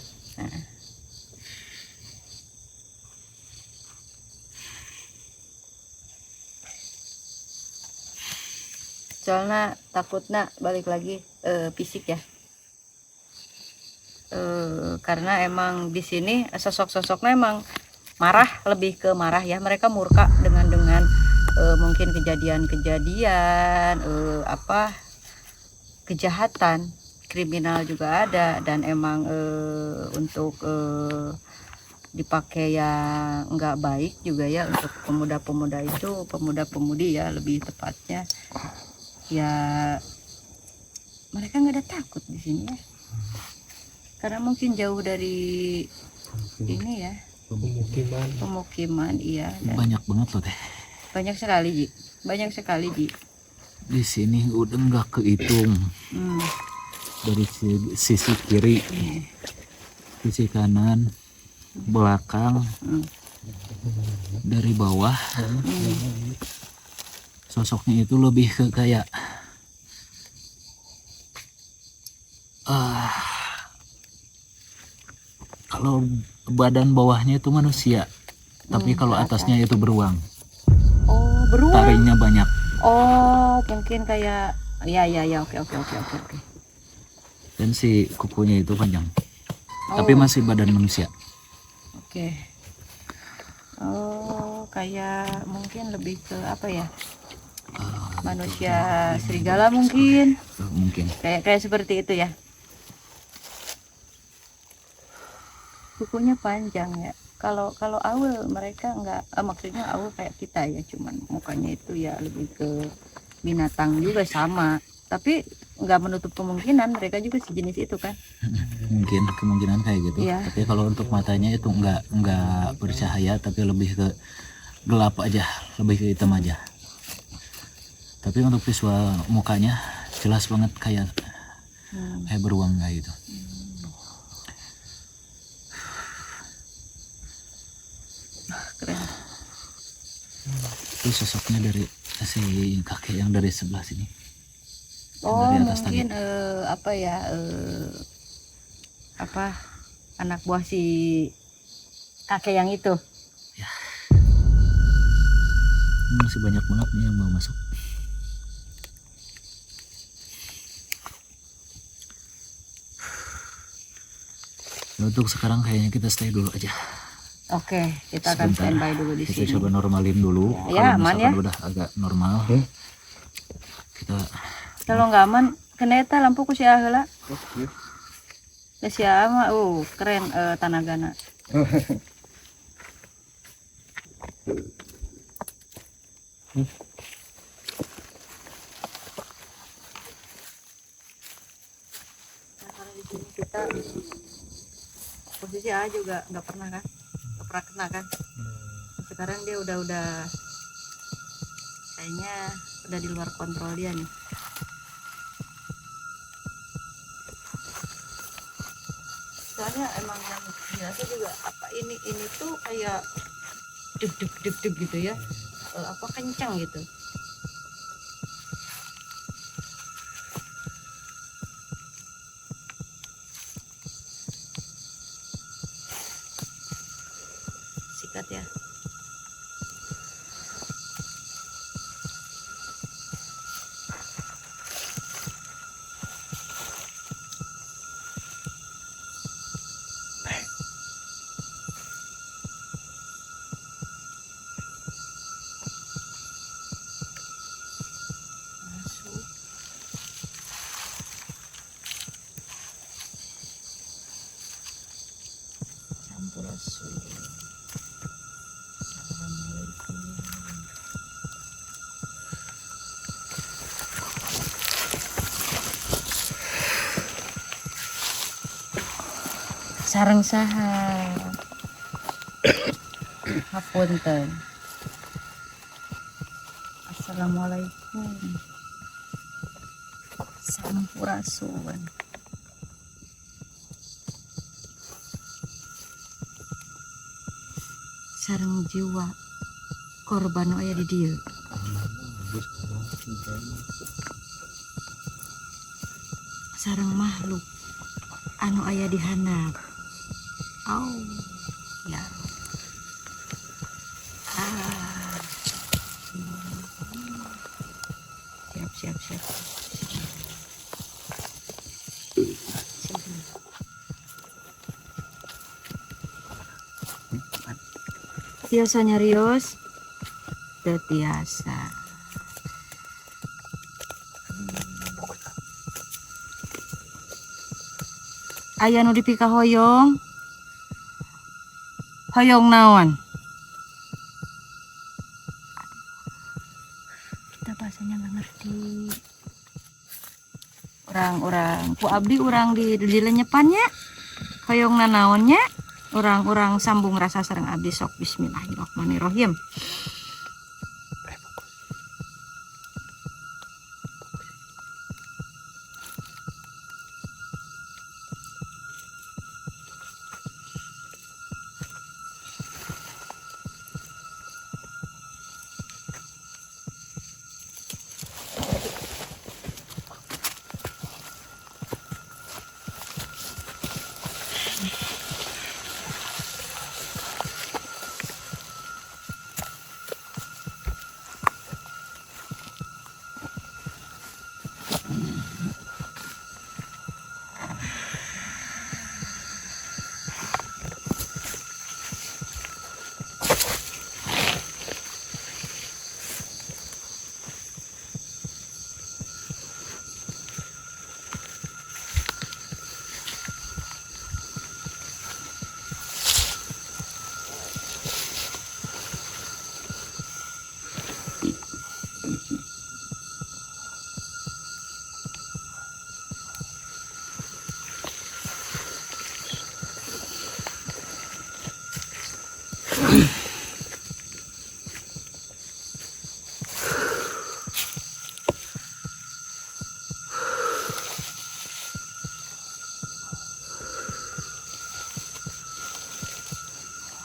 Soalnya takutnya balik lagi fisik ya. Karena emang di sini sosok-sosoknya emang marah, lebih ke marah ya, mereka murka dengan mungkin kejadian-kejadian kejahatan kriminal juga ada, dan emang untuk dipakai yang nggak baik juga ya untuk pemuda-pemuda itu, pemuda-pemudi ya lebih tepatnya ya, mereka nggak ada takut di sini ya, karena mungkin jauh dari ini ya pemukiman iya, dan Banyak banget loh teh. banyak sekali Ji Di sini udah nggak kehitung. Dari sisi kiri, sisi kanan, belakang, dari bawah. Sosoknya itu lebih ke kayak kalau badan bawahnya itu manusia, tapi kalau atasnya itu beruang. oh beruang, Taringnya banyak. oh mungkin kayak ya oke. Dan si kukunya itu panjang. Tapi masih badan manusia. Oke. Oh, kayak mungkin lebih ke apa ya? Manusia serigala mungkin. Mungkin. Kayak seperti itu ya. kukunya panjang ya. Kalau kalau Aul mereka nggak, maksudnya Aul kayak kita ya, cuman mukanya itu ya lebih ke binatang juga sama. Tapi nggak menutup kemungkinan mereka juga sejenis itu kan. Mungkin kemungkinan kayak gitu. Iya. Tapi kalau untuk matanya itu nggak bercahaya, tapi lebih ke gelap aja, lebih ke hitam aja. Tapi untuk visual mukanya jelas banget kayak beruang kayak gitu. Keren. Itu sosoknya dari si kakek yang dari sebelah sini. Oh Dari atas mungkin apa ya, apa anak buah si kakek yang itu. Masih banyak banget nih yang mau masuk. Untuk sekarang kayaknya kita stay dulu aja. Oke, kita akan Sebentar. standby dulu di Kita sini. coba normalin dulu. Ya, Kalau aman misalkan ya. udah agak normal, kita Kalau nggak aman, keneta lampu ku sia heula. Ya sia mah, keren tanagana. Nah, karena di sini kita posisi A juga nggak pernah kan, nggak pernah kena kan. Sekarang dia udah kayaknya udah di luar kontrol dia nih. Soalnya emang yang biasa juga apa ini tuh kayak deg deg deg deg gitu ya. Apa kencang gitu. Sikat ya. Masuk. Sampurasun. Assalamualaikum. Sareng saha. Hapunten. Assalamualaikum. Sampurasun. Sareng jiwa korban aya di dieu. Sareng makhluk anu aya di handap. Ya. Siap. Tiasa nyarios, teu tiasa. Aya nu dipika hoyong. Hoyong naon? Kita bahasanya nggak ngerti. Orang-orang ku abdi urang di lenyepannya. Hoyong naonnya? Orang-orang sambung rasa sareng abdi sok bismillahirrahmanirrahim.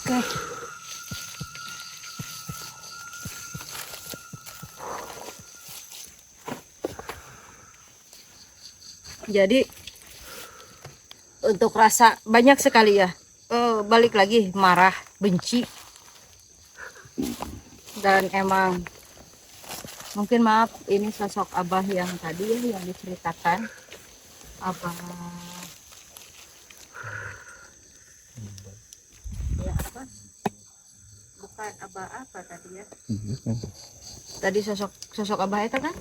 Oke. Jadi untuk rasa banyak sekali ya. Balik lagi marah, benci. Dan emang mungkin maaf ini sosok Abah yang tadi ya, yang diceritakan. Abah ya apa? Bukan Abah apa tadi ya? Tadi sosok Abah itu kan?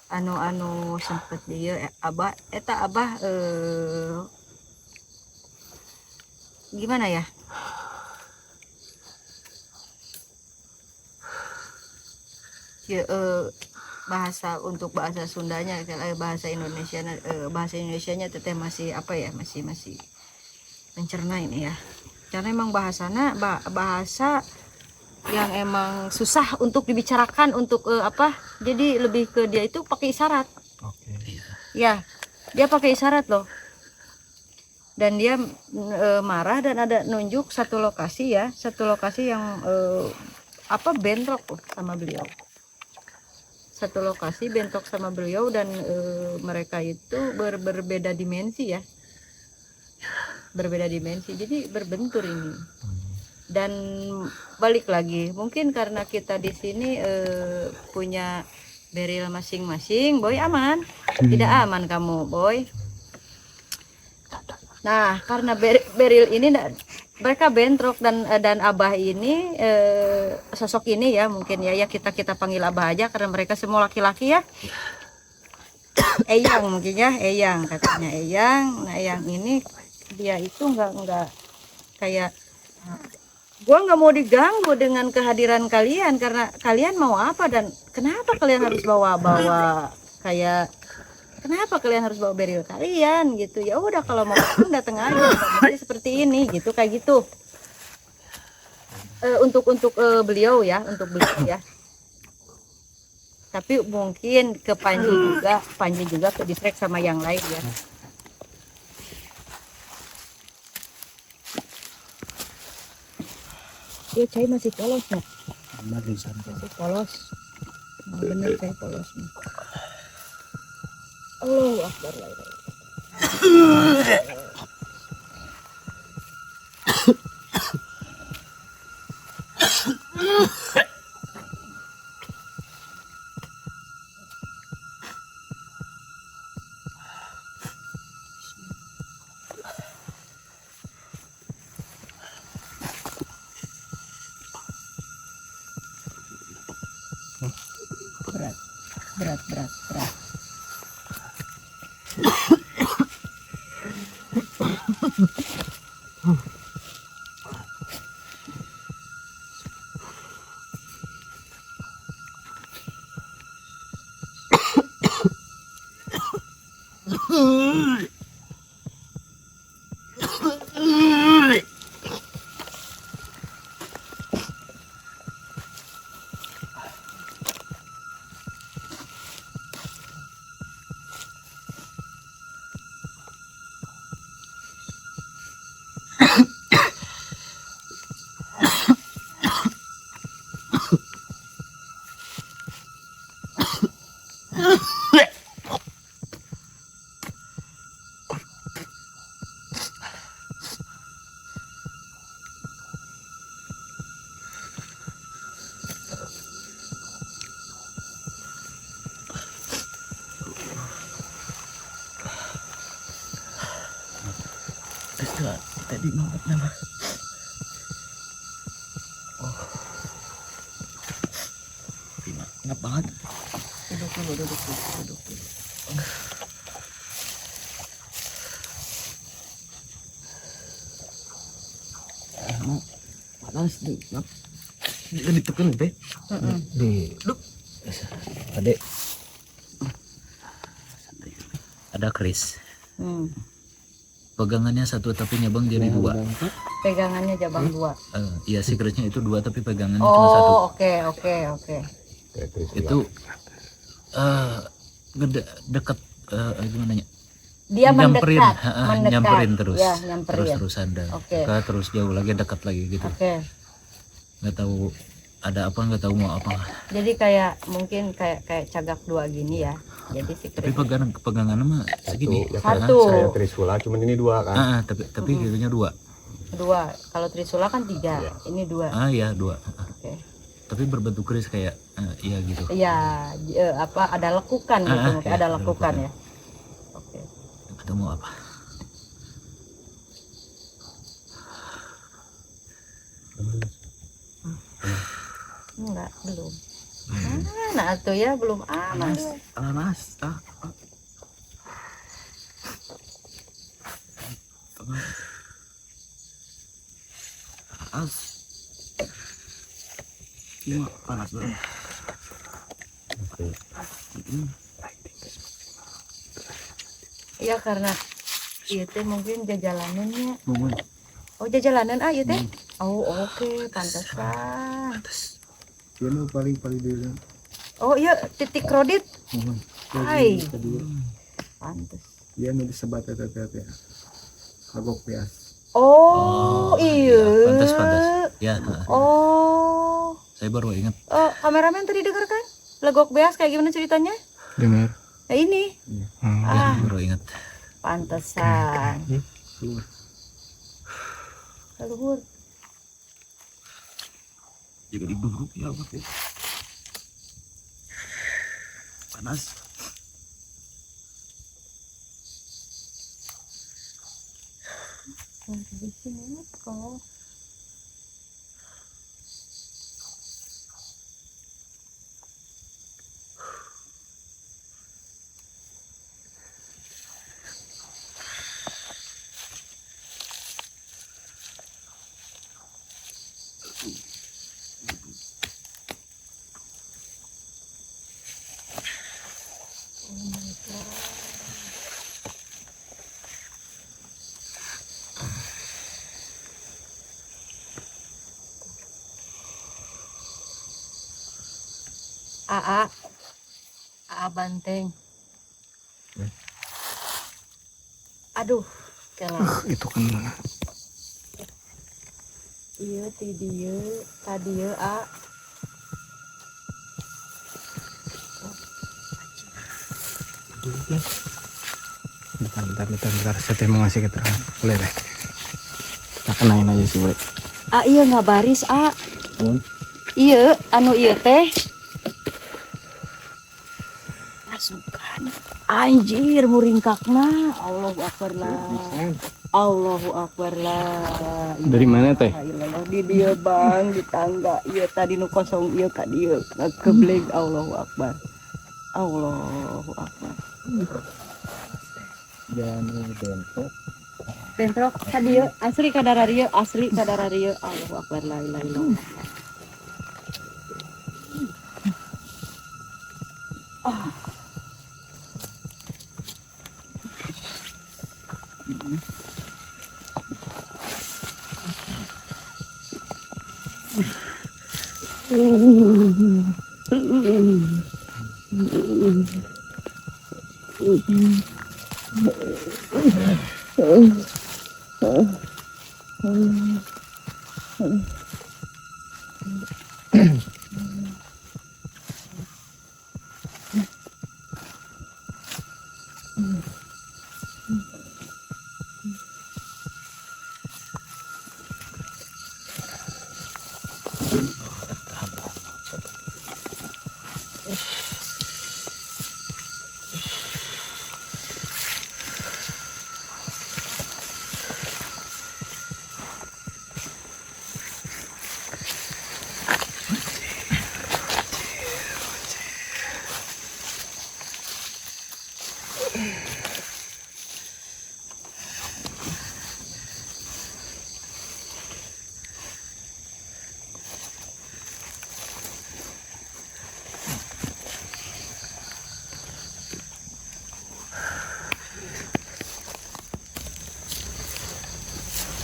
Anu sempet dia Abah eta Abah gimana ya? Ya, bahasa untuk bahasa Sundanya bahasa Indonesianya teteh masih apa ya, masih mencerna ini ya, karena emang bahasa yang emang susah untuk dibicarakan untuk apa, jadi lebih ke dia itu pakai isyarat. Ya, dia pakai isyarat loh, dan dia marah dan ada nunjuk satu lokasi yang apa bentrok loh sama beliau. Satu lokasi bentrok sama beliau dan mereka itu berbeda dimensi ya, berbeda dimensi, jadi berbentur ini. Dan balik lagi, mungkin karena kita di sini punya beril masing-masing, Boy aman, tidak aman kamu Boy. Nah karena beril ini mereka bentrok dan Abah ini sosok ini ya mungkin ya kita panggil Abah aja karena mereka semua laki-laki ya. Eyang mungkin ya, Eyang katanya Eyang. Nah Eyang ini dia itu nggak kayak gua nggak mau diganggu dengan kehadiran kalian karena kalian mau apa dan kenapa kalian harus bawa kayak kenapa kalian harus bawa beril kalian gitu. Ya udah kalau mau datang aja seperti ini gitu, kayak gitu. Untuk beliau ya, untuk beliau ya. Tapi mungkin ke Panji juga ke distract sama yang lain ya. Dia cai masih polos nih. Masih polos. Nah, bener cai polos nih. Allahu Akbar. Berat. Tadi mampet nama. Oh. Ngap banget. Duduk dulu. Panas nih, ngap. Ditekan teh. Di. Adek. Ada keris. Pegangannya satu tapi nyabang jadi dua. Pegangannya jabang dua. Iya si kerisnya itu dua tapi pegangannya cuma satu. Oh oke. Itu dekat gimana ya? Dia nyamperin, mendekat, nyamperin terus, ya, nyamperin. terus ada, Oke. terus jauh lagi dekat lagi gitu, Oke. nggak tahu ada apa, nggak tahu mau apa. Jadi kayak mungkin kayak cagak dua gini ya. Jadi si Tapi Chris pegangan mah segini. satu, Saya Trisula, cuman ini 2 kan. Tapi gitunya 2. dua. Kalau Trisula kan 3, ini 2. Ya 2. Oke. Tapi berbentuk keris kayak iya gitu. Iya, apa ada lekukan gitu, mungkin ya, ada ada lekukan lekukan. ya. Oke. Atau mau apa? Enggak, belum. Nah, tuh ya belum aman. Mas. Ini panas banget. Iya karena iya teh mungkin jajalanannya. Mohon. Oh jajalanan iya teh. Oh oke, pantesan. Dia nu paling dulu. Oh iya titik kredit. Mohon. Hai. Pantes. Dia nu disebat eta ya. Kagok pias. Oh, iya. Pantas. Ya, Oh. saya baru ingat. Oh, kameramen tadi dengar kan? Legok beas kayak gimana ceritanya? Dengar. Nah ini. Ya, baru ingat. Pantesan. Luhur. Juga duduk ya apa sih? Panas. Di sini kok. Aa banteng. Aduh, kelas. Itu kan mana? Iya, tadi ya, A. Bentar. Saya mau ngasih keterangan. Boleh deh. Kita kenain aja sih, boleh. Iya nggak baris, A. Iya, anu iya teh. Pasukan. Anjir, muringkakna. Allahu Akbar lah. Allahu Akbar lah. Dari mana teh? Di dia bang, di tangga. Iya tadi nu kosong iya kak dia. Kebleng Allahu Akbar. Allahu Akbar. Jangan bentuk. Bentrok tadi ya, asli kadararia, Allahu Akbar la ilaha illallah.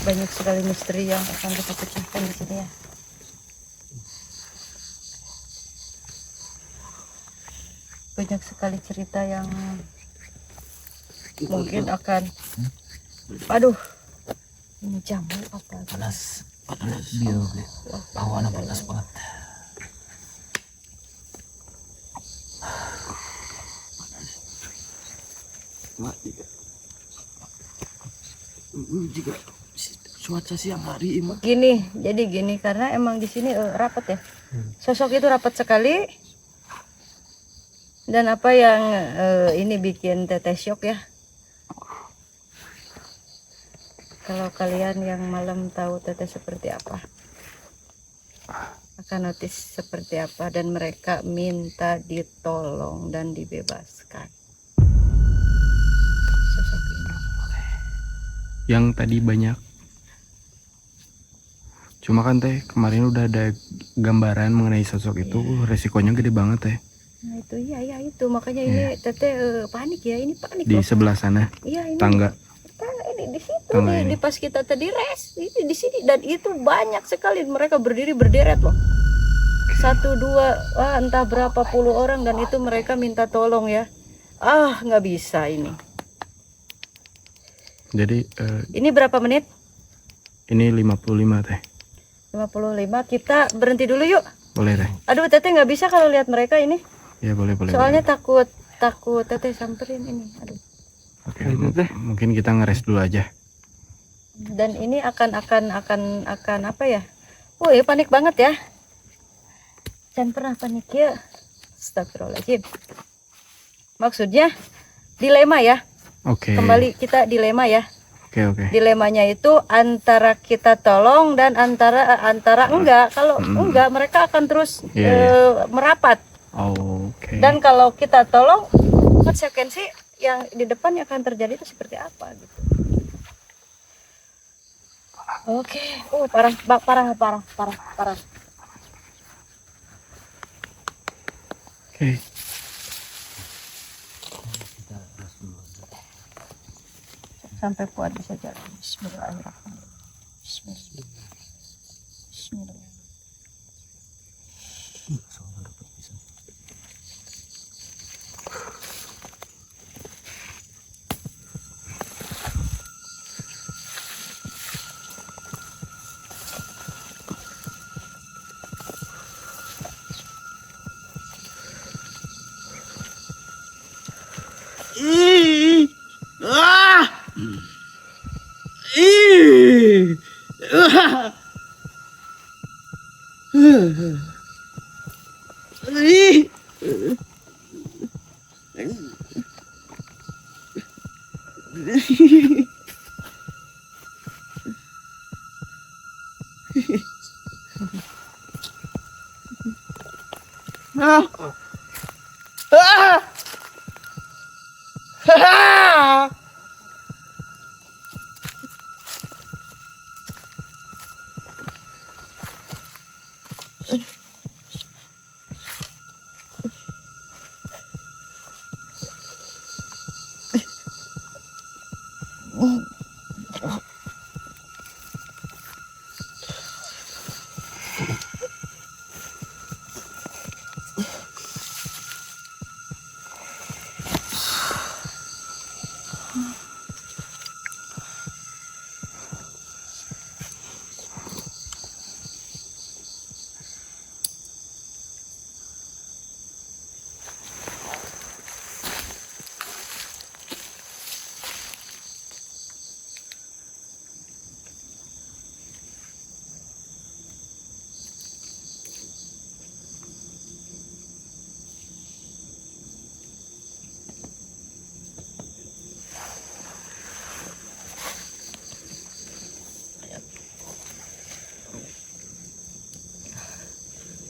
Banyak sekali misteri yang akan kita pecahkan di sini ya. Banyak sekali cerita yang mungkin akan, aduh, ini jambu apa? Panas, dia hawana panas banget. Mati kan. Juga cuaca siang hari ini. Jadi gini karena emang di sini rapat ya. Sosok itu rapat sekali. Dan apa yang ini bikin teteh syok ya. Kalau kalian yang malam tahu teteh seperti apa, akan notice seperti apa, dan mereka minta ditolong dan dibebaskan. Sosok ini. Yang tadi banyak. Cuma kan teh kemarin udah ada gambaran mengenai sosok itu, resikonya gede banget teh. Nah itu ya itu makanya ini teteh panik ya, ini panik Di loh. sebelah sana Iya ini tangga. ini di situ Tangga di ini. pas kita tadi ini di sini, dan itu banyak sekali mereka berdiri berderet loh. 1, 2, entah berapa puluh orang, dan itu mereka minta tolong ya. Nggak bisa ini. Jadi Ini berapa menit? ini 55 teh. 55. Kita berhenti dulu yuk. Boleh teh? Aduh teteh nggak bisa kalau lihat mereka ini. Ya boleh. Soalnya takut teteh samperin ini. Aduh. Oke, mungkin kita ngeres dulu aja. Dan ini akan apa ya? Wih, panik banget ya. Jangan pernah panik ya. Astagfirullahaladzim. Maksudnya dilema ya. Oke. Kembali kita dilema ya. Oke. Dilemanya itu antara kita tolong dan antara enggak. Kalau enggak, mereka akan terus merapat. Oke. Dan kalau kita tolong, konsekuensi yang di depan yang akan terjadi itu seperti apa gitu. Oke. Parah. Oke. Sampai kuat bisa jalan. Bismillahirrahmanirrahim. Bismillah.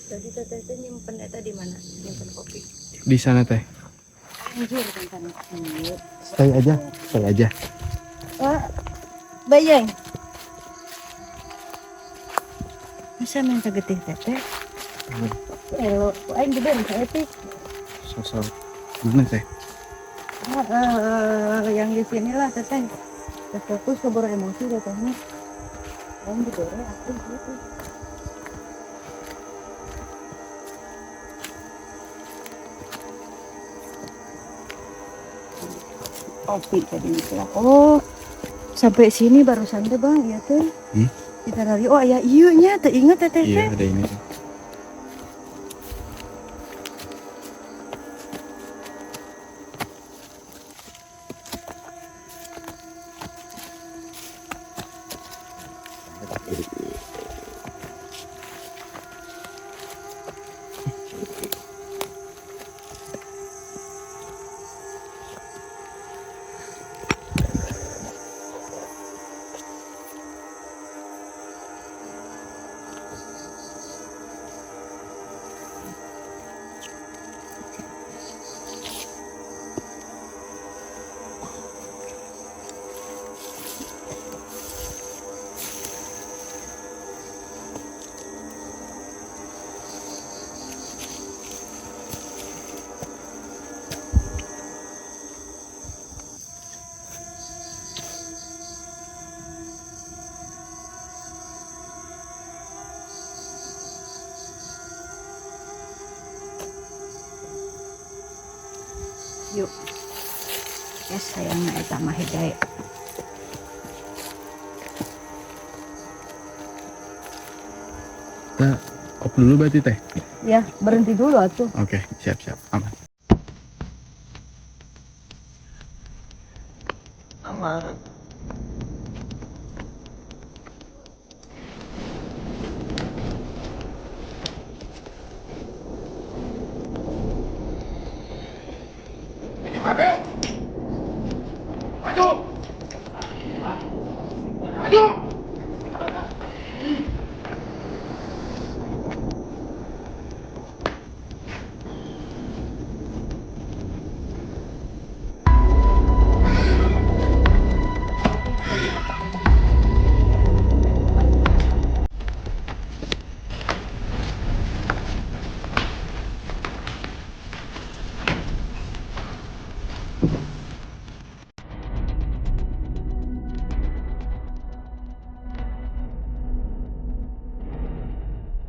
Tadi teteh nyimpen di mana? Nyimpen kopi. Di sana teh. Anjir, bentar. Stay aja. Bayang. Masa minta getih teteh? Elo, aing gede enggak etik. Sosok gimana teh? Yang di sinilah teteh. Fokus keburu emosi tetehnya. Aing gede aku gitu. Kopi tadi ya. Oh, sampai sini barusan teh Bang, iya teh. Kita dari oh ya iya nya teh inget teh teh. Iya, ada ini. Yuk. Ya sayangnya eta mah hidayah. Kita off dulu berarti teh. Ya, berhenti dulu atuh. Oke, siap-siap. Aman.